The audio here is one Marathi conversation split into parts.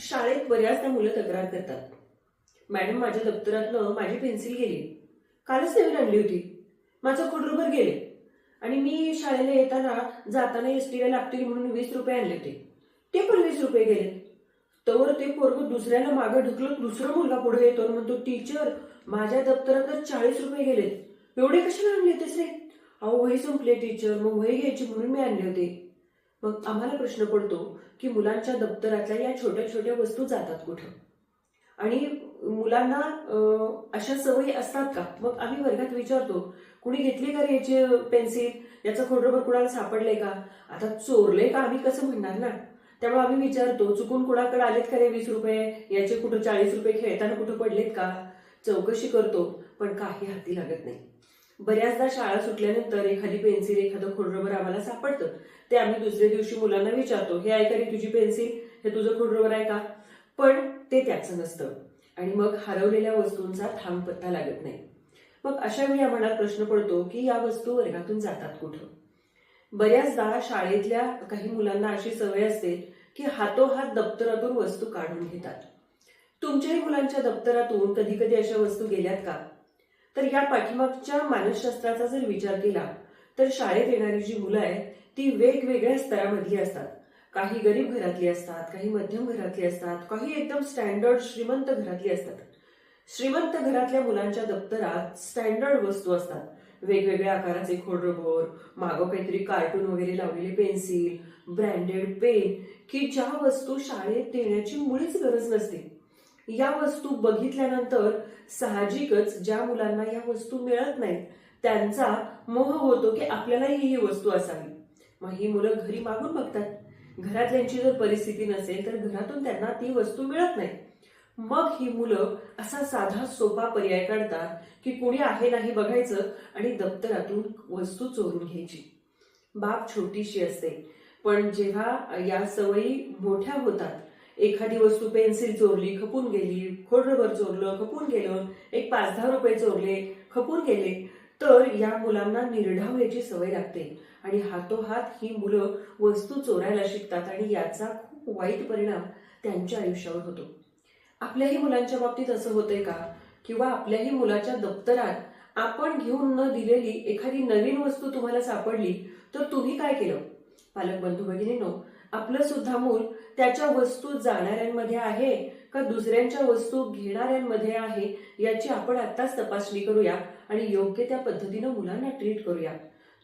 शाळेत बऱ्याचदा मुलं तक्रार करतात. मॅडम, माझ्या दप्तरातनं माझी पेन्सिल गेली. कालच नवीन आणली होती. माझं खोडरबर गेले. आणि मी शाळेला येताना जाताना एसटीला लागतील म्हणून 20 रुपये आणले होते. ते पण 20 रुपये गेले. तवर ते पोरग दुसऱ्याला मागे ढकलत दुसरा मुलगा पुढे येतो आणि म्हणतो, टीचर, माझ्या दप्तरात 40 रुपये गेलेत. एवढे कशाला आणले होतेस रे? अहो, वही संपले टीचर, मग वही घ्यायची म्हणून मी आणले होते. मग आम्हाला प्रश्न पडतो की मुलांच्या दप्तरातल्या या छोट्या छोट्या वस्तू जातात कुठं? आणि मुलांना अशा सवयी असतात का? मग आम्ही वर्गात विचारतो, कुणी घेतली का रे याची पेन्सिल? याचं खोडरबर कुणाला सापडलंय का? आता चोरले का आम्ही कसं म्हणणार ना? त्यामुळे आम्ही विचारतो, चुकून कुणाकडे आलेत का रे 20 रुपये? याचे कुठं 40 रुपये खेळताना कुठं पडलेत का? चौकशी करतो, पण काही हाती लागत नाही. बऱ्याचदा शाळा सुटल्यानंतर एखादी पेन्सिल, एखादं खोडरबर आम्हाला सापडतं. ते आम्ही दुसऱ्या दिवशी मुलांना विचारतो, हे आहे का रे तुझी पेन्सिल? हे तुझं खोडरबर आहे का? पण ते त्याचं नसतं. आणि मग हरवलेल्या वस्तूंचा थांब पत्ता लागत नाही. मग अशा वेळी आम्हाला प्रश्न पडतो की या वस्तू वर्गातून जातात कुठं? बऱ्याचदा शाळेतल्या काही मुलांना अशी सवय असते की हातोहात दप्तरातून वस्तू काढून घेतात. तुमच्याही मुलांच्या दप्तरातून कधी कधी अशा वस्तू गेल्यात का? तर या पाठीमागच्या मानसशास्त्राचा जर विचार केला तर शाळेत येणारी जी मुलं आहेत ती वेगवेगळ्या स्तरामधली असतात. काही गरीब घरातली असतात, काही मध्यम घरातली असतात, काही एकदम स्टँडर्ड श्रीमंत घरातली असतात. श्रीमंत घरातल्या मुलांच्या दप्तरात स्टँडर्ड वस्तू असतात. वेगवेगळ्या आकाराचे खोडरबर, मागं काहीतरी कार्टून वगैरे लावलेले पेन्सिल, ब्रँडेड पेन, की ज्या वस्तू शाळेत देण्याची मुळीच गरज नसते. या वस्तू बघितल्यानंतर साहजिकच ज्या मुलांना या वस्तू मिळत नाहीत त्यांचा मोह होतो की आपल्यालाही ही वस्तू असावी. मग ही मुलं घरी मागून बघतात. घरातल्यांची जर परिस्थिती नसेल तर घरातून त्यांना ती वस्तू मिळत नाही. मग ही मुलं असा साधा सोपा पर्याय काढतात की कोणी आहे नाही बघायचं आणि दप्तरातून वस्तू चोरून घ्यायची. बाब छोटीशी असते, पण जेव्हा या सवयी मोठ्या होतात, एखादी वस्तू पेन्सिल चोरली, खपून गेली, खोडरबर चोरलं, खपून गेलं, एक 5-10 रुपये चोरले, खपून गेले, तर या मुलांना निर्ढावण्याची सवय लागते आणि हातोहात ही मुलं वस्तू चोरायला शिकतात आणि याचा खूप वाईट परिणाम त्यांच्या आयुष्यावर होतो. आपल्याही मुलांच्या बाबतीत असं होतंय का? किंवा आपल्याही मुलाच्या दप्तरात आपण घेऊन न दिलेली एखादी नवीन वस्तू तुम्हाला सापडली तर तुम्ही काय केलं? पालक बंधू भगिनींनो, आपलं सुद्धा मूल त्याच्या वस्तू जाणाऱ्यांमध्ये आहे का दुसऱ्यांच्या वस्तू घेणाऱ्यांमध्ये आहे याची आपण आत्ताच तपासणी करूया आणि योग्य त्या पद्धतीनं मुलांना ट्रीट करूया.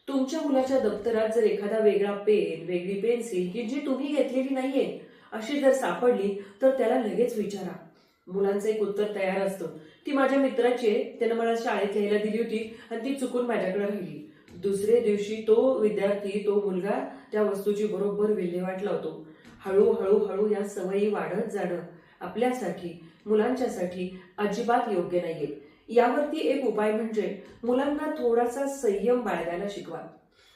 तुमच्या मुलाच्या दप्तरात जर एखादा वेगळा पेन, वेगळी पेन्सिल की जी तुम्ही घेतलेली नाहीये अशी जर सापडली तर त्याला लगेच विचारा. मुलांचं एक उत्तर तयार असतं, ती माझ्या मित्राची आहे, त्यानं मला शाळेत लिहायला दिली होती आणि ती चुकून माझ्याकडे राहिली. दुसरे दिवशी तो विद्यार्थी, तो मुलगा त्या वस्तूची बरोबर विल्हेवाट लावतो. हळूहळू या सवयी वाढत जाणं आपल्यासाठी, मुलांच्यासाठी अजिबात योग्य नाहीये. यावरती एक उपाय म्हणजे मुलांना थोडासा संयम बाळगायला शिकवा.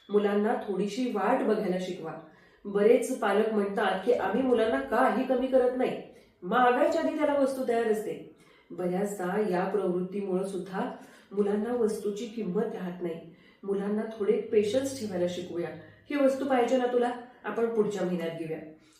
मुलांना थोडीशी वाट बघायला शिकवा. बरेच पालक म्हणतात की आम्ही मुलांना काही कमी करत नाही, मागायच्या आधी त्याला वस्तू तयार असते. बऱ्याचदा या प्रवृत्तीमुळे सुद्धा मुलांना वस्तूची किंमत राहत नाही. मुलांना थोडे पेशन्स ठेवायला शिकूया. ही वस्तू पाहिजे ना तुला, आपण पुढच्या महिन्यात घेऊया.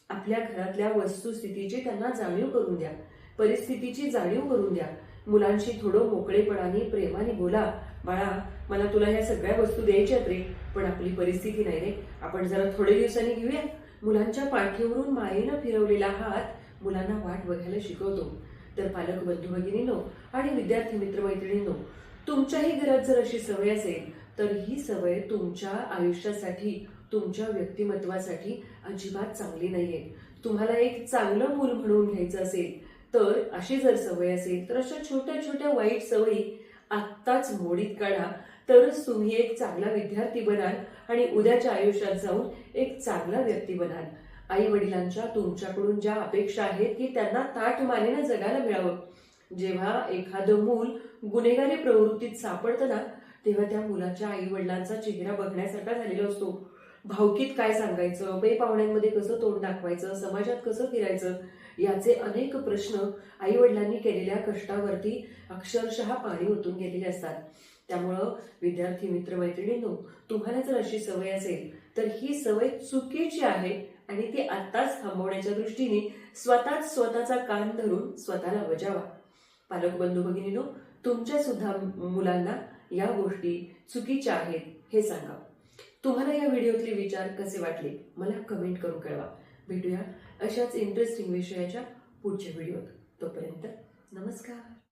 आपल्या घरातल्या वस्तुस्थितीची त्यांना जाणीव करून द्या, परिस्थितीची जाणीव करून द्या. मुलांशी थोडं मोकळेपणाने, प्रेमाने बोला, बाळा, मला तुला ह्या सगळ्या वस्तू द्यायच्यात रे, पण आपली परिस्थिती नाही रे, आपण जरा थोडे दिवसांनी घेऊया. मुलांच्या पाठीवरून मायेनं फिरवलेला हात मुलांना वाट बघायला शिकवतो. तर पालक बंधू भगिनींनो आणि विद्यार्थी मित्रमैत्रिणींनो, तुमच्याही घरात जर अशी सवय असेल तर ही सवय तुमच्या आयुष्यासाठी, तुमच्या व्यक्तिमत्वासाठी अजिबात चांगली नाहीये. तुम्हाला एक चांगलं मूल म्हणून घ्यायचं असेल तर अशी जर सवय असेल तर अशा छोट्या छोट्या वाईट सवयी आत्ताच मोडीत काढा, तरच तुम्ही एक चांगला विद्यार्थी बनाल आणि उद्याच्या आयुष्यात जाऊन एक चांगला व्यक्ती बनाल. आई वडिलांच्या तुमच्याकडून ज्या अपेक्षा आहेत की त्यांना ताठ मानेनं जगायला मिळावं. जेव्हा एखादं मूल गुन्हेगारी प्रवृत्तीत सापडतं ना, तेव्हा त्या मुलाच्या आई वडिलांचा चेहरा बघण्यासारखा झालेला असतो. भावकीत काय सांगायचं, पै पाहुण्यांमध्ये कसं तोंड दाखवायचं, समाजात कसं फिरायचं, याचे अनेक प्रश्न आई वडिलांनी केलेल्या कष्टावरती अक्षरशः पाणी ओतून गेलेले असतात. त्यामुळं विद्यार्थी मित्रमैत्रिणींनो, तुम्हाला जर अशी सवय असेल तर ही सवय चुकीची आहे आणि ती आत्ताच थांबवण्याच्या दृष्टीने स्वतःच स्वतःचा कान धरून स्वतःला बजावा. पालक बंधू भगिनीनो, तुमच्या सुद्धा मुलांना या गोष्टी चुकीच्या आहेत हे सांगा. तुम्हाला या व्हिडिओतले विचार कसे वाटले मला कमेंट करून कळवा. भेटूया अशाच इंटरेस्टिंग विषयाच्या पुढच्या व्हिडिओत. तोपर्यंत नमस्कार.